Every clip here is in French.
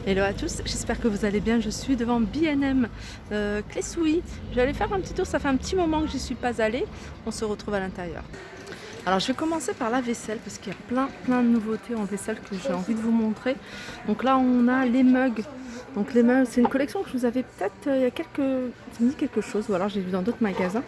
Hello à tous, j'espère que vous allez bien. Je suis devant B&M Clé-Souilly. J'allais faire un petit tour, ça fait un petit moment que j'y suis pas allée. On se retrouve à l'intérieur. Alors je vais commencer par la vaisselle parce qu'il y a plein de nouveautés en vaisselle que j'ai envie de vous montrer. Donc là on a les mugs. Donc les mugs, c'est une collection que je vous avais peut-être il y a quelques... Ça me dit quelque chose, ou alors j'ai vu dans d'autres magasins.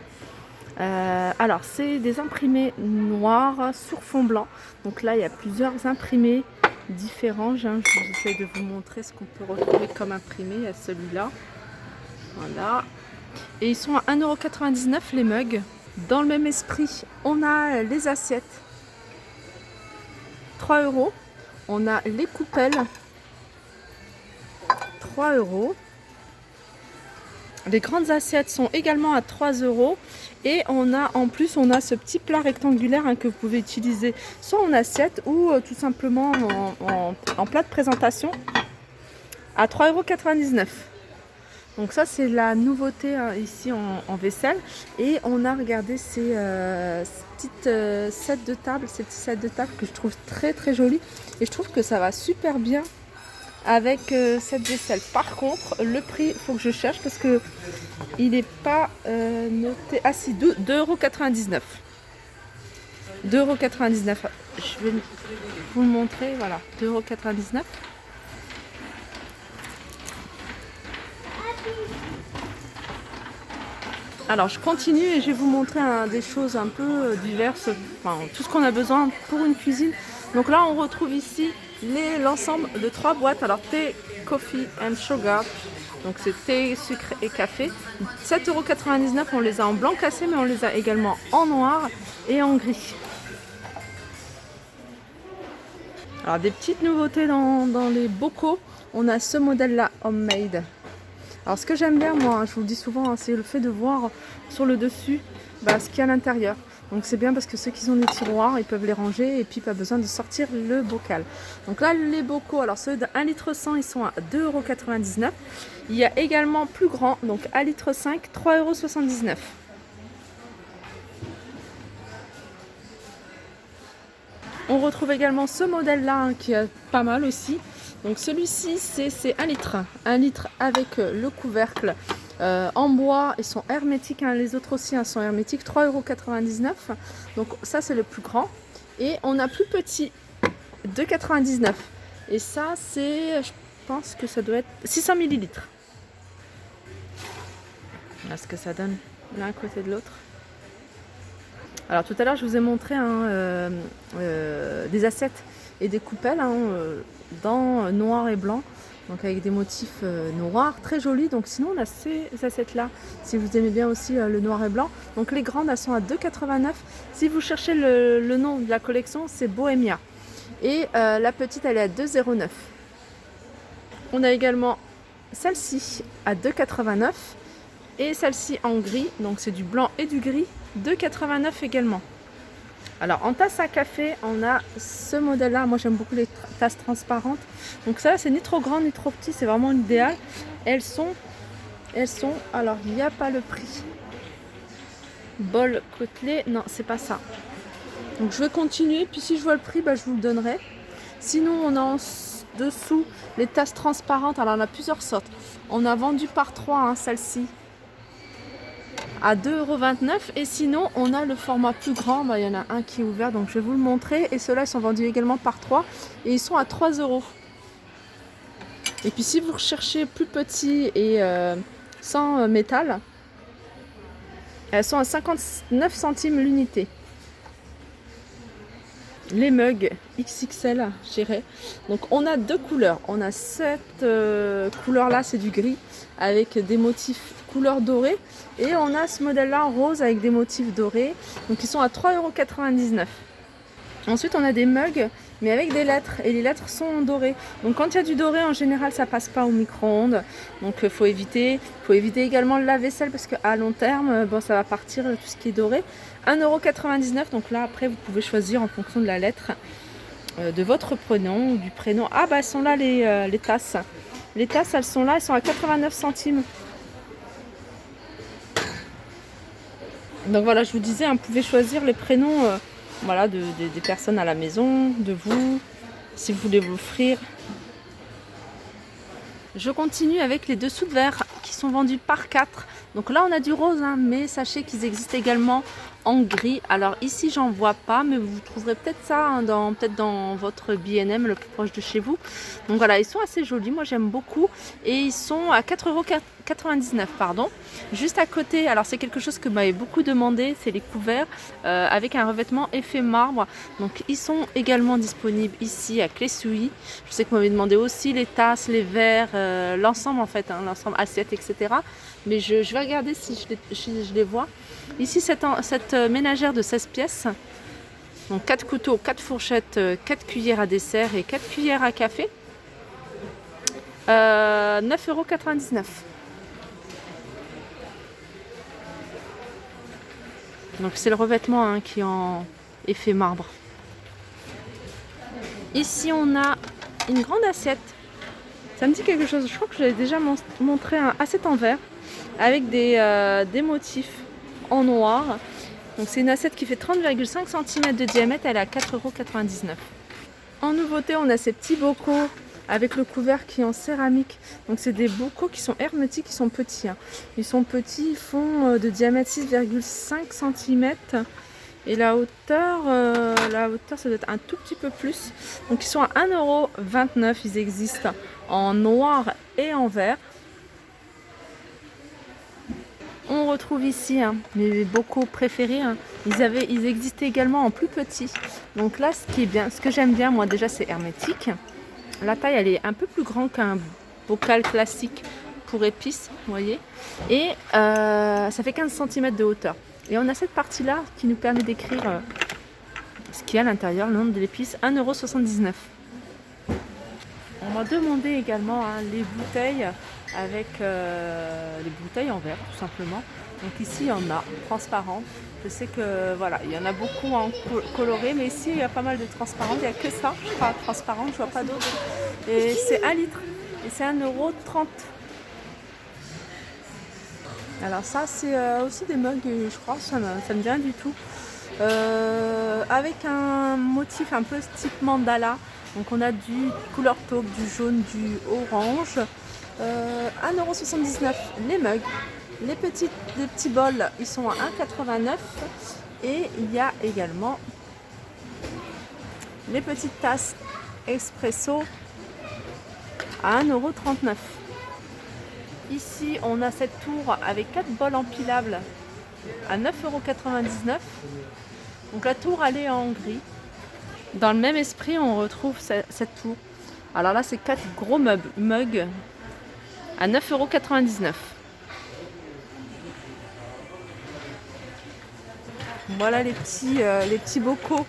Alors c'est des imprimés noirs sur fond blanc. Donc là il y a plusieurs imprimés différents. J'essaie de vous montrer ce qu'on peut retrouver comme imprimé. Il y a celui-là. Voilà. Et ils sont à 1,99 € les mugs. Dans le même esprit, on a les assiettes. 3 €. On a les coupelles. 3 €. Les grandes assiettes sont également à 3 €. Et en plus on a ce petit plat rectangulaire que vous pouvez utiliser soit en assiette ou tout simplement en plat de présentation à 3,99 €. Donc ça c'est la nouveauté ici en vaisselle. Et on a regardé ces petites sets de table, ces petits sets de table que je trouve très jolis. Et je trouve que ça va super bien avec cette vaisselle. Par contre, le prix, il faut que je cherche parce que il n'est pas noté. Ah si, 2,99 €. 2,99 €. Je vais vous le montrer. Voilà, 2,99 €. Alors je continue et je vais vous montrer des choses un peu diverses. Enfin, tout ce qu'on a besoin pour une cuisine. Donc là, on retrouve ici l'ensemble de 3 boîtes. Alors thé, coffee and sugar. Donc c'est thé, sucre et café. 7,99 €. On les a en blanc cassé, mais on les a également en noir et en gris. Alors des petites nouveautés dans les bocaux. On a ce modèle-là, homemade. Alors ce que j'aime bien moi, je vous le dis souvent, c'est le fait de voir sur le dessus ce qu'il y a à l'intérieur. Donc c'est bien parce que ceux qui ont des tiroirs, ils peuvent les ranger et puis pas besoin de sortir le bocal. Donc là les bocaux, alors ceux de 1,1 litre, ils sont à 2,99 €. Il y a également plus grand, donc 1,5 litre, 3,79 €. On retrouve également ce modèle-là qui est pas mal aussi. Donc celui-ci c'est 1 litre. 1 litre avec le couvercle en bois. Ils sont hermétiques. Les autres aussi sont hermétiques. 3,99 €. Donc ça c'est le plus grand. Et on a plus petit, 2,99 €. Et ça c'est, je pense que ça doit être 600 ml. Voilà ce que ça donne l'un à côté de l'autre. Alors tout à l'heure je vous ai montré des assiettes et des coupelles dans noir et blanc, donc avec des motifs noirs très jolis. Donc sinon on a ces assiettes là, si vous aimez bien aussi le noir et blanc. Donc les grandes elles sont à 2,89 €. Si vous cherchez le nom de la collection, c'est Bohemia. Et la petite elle est à 2,09 €. On a également celle-ci à 2,89 € et celle-ci en gris, donc c'est du blanc et du gris, 2,89 € également. Alors en tasse à café, on a ce modèle là. Moi j'aime beaucoup les tasses transparentes. Donc ça c'est ni trop grand ni trop petit, c'est vraiment l'idéal. Elles sont, alors il n'y a pas le prix. Bol côtelé, non c'est pas ça. Donc je vais continuer, puis si je vois le prix, je vous le donnerai. Sinon on a en dessous les tasses transparentes. Alors on a plusieurs sortes. On a vendu par 3 celle-ci à 2,29 € et sinon on a le format plus grand. Il y en a un qui est ouvert, donc je vais vous le montrer. Et ceux-là ils sont vendus également par 3 et ils sont à 3 €. Et puis si vous recherchez plus petit et sans métal, elles sont à 59 centimes l'unité. Les mugs XXL, je dirais. Donc on a 2 couleurs. On a cette couleur là, c'est du gris avec des motifs couleur dorée. Et on a ce modèle là rose avec des motifs dorés. Donc ils sont à 3,99 €. Ensuite on a des mugs mais avec des lettres. Et les lettres sont dorées. Donc quand il y a du doré en général ça passe pas au micro-ondes. Donc il faut éviter. Il faut éviter également le lave-vaisselle parce qu'à long terme ça va partir tout ce qui est doré. 1,99 €. Donc là après vous pouvez choisir en fonction de la lettre de votre prénom ou du prénom. Ah elles sont là les tasses. Les tasses elles sont là, elles sont à 89 centimes. Donc voilà, je vous disais, vous pouvez choisir les prénoms des personnes à la maison, de vous, si vous voulez vous l'offrir. Je continue avec les dessous de verre qui sont vendus par 4. Donc là on a du rose, hein, mais sachez qu'ils existent également en gris. Alors ici j'en vois pas, mais vous trouverez peut-être ça hein, peut-être dans votre B&M le plus proche de chez vous. Donc voilà, ils sont assez jolis, moi j'aime beaucoup. Et ils sont à 4,99 €, pardon. Juste à côté, alors c'est quelque chose que m'avait beaucoup demandé, c'est les couverts avec un revêtement effet marbre. Donc ils sont également disponibles ici à Clé-Souilly. Je sais que vous m'avez demandé aussi les tasses, les verres, l'ensemble en fait, hein, l'ensemble assiette, etc. Mais je vais regarder si je les vois. Ici, cette ménagère de 16 pièces. Donc 4 couteaux, 4 fourchettes, 4 cuillères à dessert et 4 cuillères à café. 9,99 €. Donc c'est le revêtement hein, qui est en effet marbre. Ici, on a une grande assiette. Ça me dit quelque chose. Je crois que je l'avais déjà montré un assiette en verre avec des motifs en noir. Donc c'est une assiette qui fait 30,5 cm de diamètre, elle est à 4,99 €. En nouveauté, on a ces petits bocaux avec le couvert qui est en céramique. Donc c'est des bocaux qui sont hermétiques, qui sont petits. Hein. Ils sont petits, ils font de diamètre 6,5 cm. Et la hauteur, ça doit être un tout petit peu plus. Donc ils sont à 1,29 €. Ils existent en noir et en vert. On retrouve ici hein, mes bocaux préférés. Hein. Ils existaient également en plus petit. Donc là, ce qui est bien, ce que j'aime bien, moi déjà, c'est hermétique. La taille, elle est un peu plus grande qu'un bocal classique pour épices, vous voyez. Et ça fait 15 cm de hauteur. Et on a cette partie-là qui nous permet d'écrire ce qu'il y a à l'intérieur, le nombre de l'épice, 1,79 €. On m'a demandé également hein, les bouteilles avec les bouteilles en verre tout simplement. Donc ici il y en a transparentes. Je sais que voilà, il y en a beaucoup en coloré, mais ici il y a pas mal de transparentes. Il n'y a que ça, je crois, transparente, je vois pas d'autres. Et c'est 1 litre et c'est 1,30 €. Alors ça c'est aussi des mugs, je crois, ça me dit rien du tout. Avec un motif un peu type mandala. Donc on a du couleur taupe, du jaune, du orange. 1,79 € les mugs. Les petits bols, ils sont à 1,89 €. Et il y a également les petites tasses espresso à 1,39 €. Ici, on a cette tour avec 4 bols empilables à 9,99 €. Donc la tour, elle est en gris. Dans le même esprit, on retrouve cette tour. Alors là, c'est 4 gros mugs à 9,99 €. Voilà les petits bocaux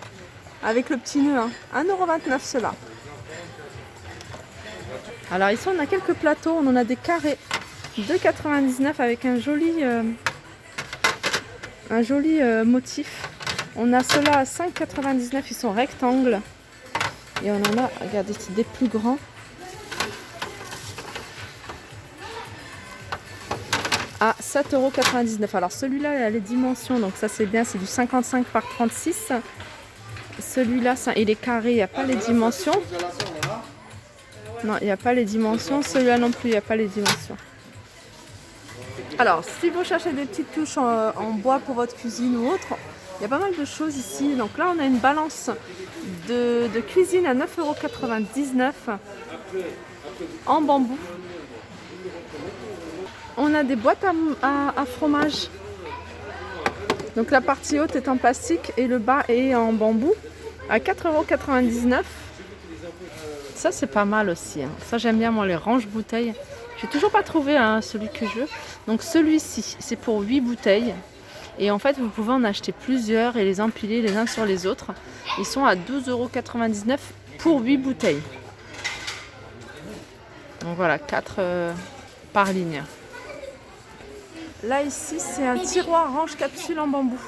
avec le petit nœud. Hein. 1,29 € ceux-là. Alors ici, on a quelques plateaux. On en a des carrés. 2,99 € avec un joli motif. On a ceux-là à 5,99 €. Ils sont rectangles. Et on en a, regardez, c'est des plus grands. À 7,99 €. Alors celui-là, il a les dimensions, donc ça c'est bien, c'est du 55 par 36. Celui-là, il est carré, il n'y a pas les dimensions. Non, il n'y a pas les dimensions. Celui-là non plus, il n'y a pas les dimensions. Alors, si vous cherchez des petites touches en bois pour votre cuisine ou autre, il y a pas mal de choses ici. Donc là, on a une balance de cuisine à 9,99 € en bambou. On a des boîtes à fromage. Donc la partie haute est en plastique et le bas est en bambou à 4,99 €. Ça c'est pas mal aussi. Hein. Ça j'aime bien moi les range-bouteilles. J'ai toujours pas trouvé hein, celui que je veux. Donc celui-ci c'est pour 8 bouteilles. Et en fait vous pouvez en acheter plusieurs et les empiler les uns sur les autres. Ils sont à 12,99 € pour 8 bouteilles. Donc voilà, 4 par ligne. Là ici c'est un tiroir range capsule en bambou.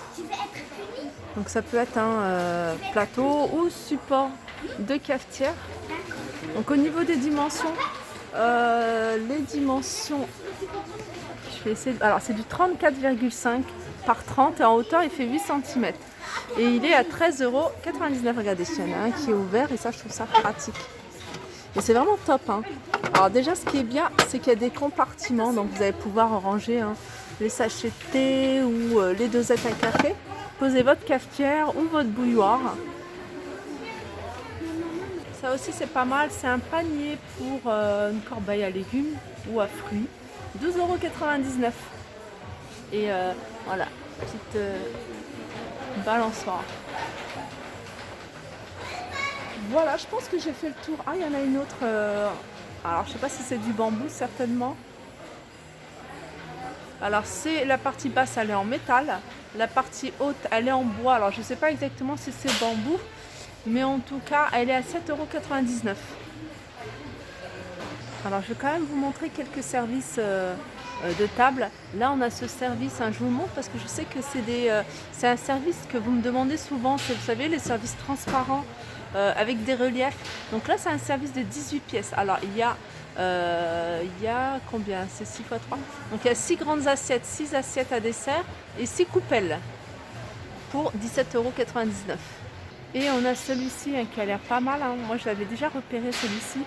Donc ça peut être un plateau ou support de cafetière. Donc au niveau des dimensions, les dimensions, je vais essayer. Alors c'est du 34,5 par 30 et en hauteur il fait 8 cm. Et il est à 13,99 €. Regardez, il y en a un qui est ouvert et ça je trouve ça pratique. Et c'est vraiment top. Hein. Alors déjà, ce qui est bien, c'est qu'il y a des compartiments, donc vous allez pouvoir ranger les sachets de thé ou les dosettes à café. Posez votre cafetière ou votre bouilloire. Ça aussi c'est pas mal, c'est un panier pour une corbeille à légumes ou à fruits. 12,99 €. Et voilà, petite balançoire. Voilà, je pense que j'ai fait le tour. Ah, il y en a une autre. Alors, je sais pas si c'est du bambou, certainement. Alors, c'est la partie basse, elle est en métal. La partie haute, elle est en bois. Alors, je sais pas exactement si c'est bambou, mais en tout cas, elle est à 7,99 €. Alors, je vais quand même vous montrer quelques services de table. Là, on a ce service, je vous le montre parce que je sais que c'est un service que vous me demandez souvent. C'est, vous savez, les services transparents avec des reliefs. Donc là, c'est un service de 18 pièces. Alors, il y a combien? C'est 6 x 3. Donc, il y a 6 grandes assiettes, 6 assiettes à dessert et 6 coupelles pour 17,99 €. Et on a celui-ci qui a l'air pas mal. Moi, je l'avais déjà repéré celui-ci.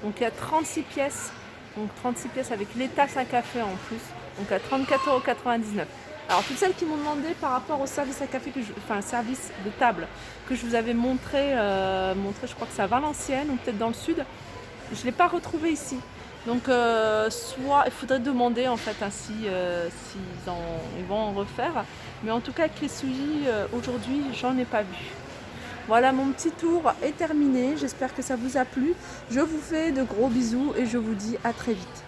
Donc, il y a 36 pièces. Donc, 36 pièces avec les tasses à café en plus. Donc, à 34,99 €. Alors, toutes celles qui m'ont demandé par rapport au service à café, service de table que je vous avais montré, je crois que c'est à Valenciennes ou peut-être dans le sud. Je ne l'ai pas retrouvé ici. Donc, soit il faudrait demander en fait ils vont en refaire. Mais en tout cas, avec les souliers, aujourd'hui, j'en ai pas vu. Voilà, mon petit tour est terminé. J'espère que ça vous a plu. Je vous fais de gros bisous et je vous dis à très vite.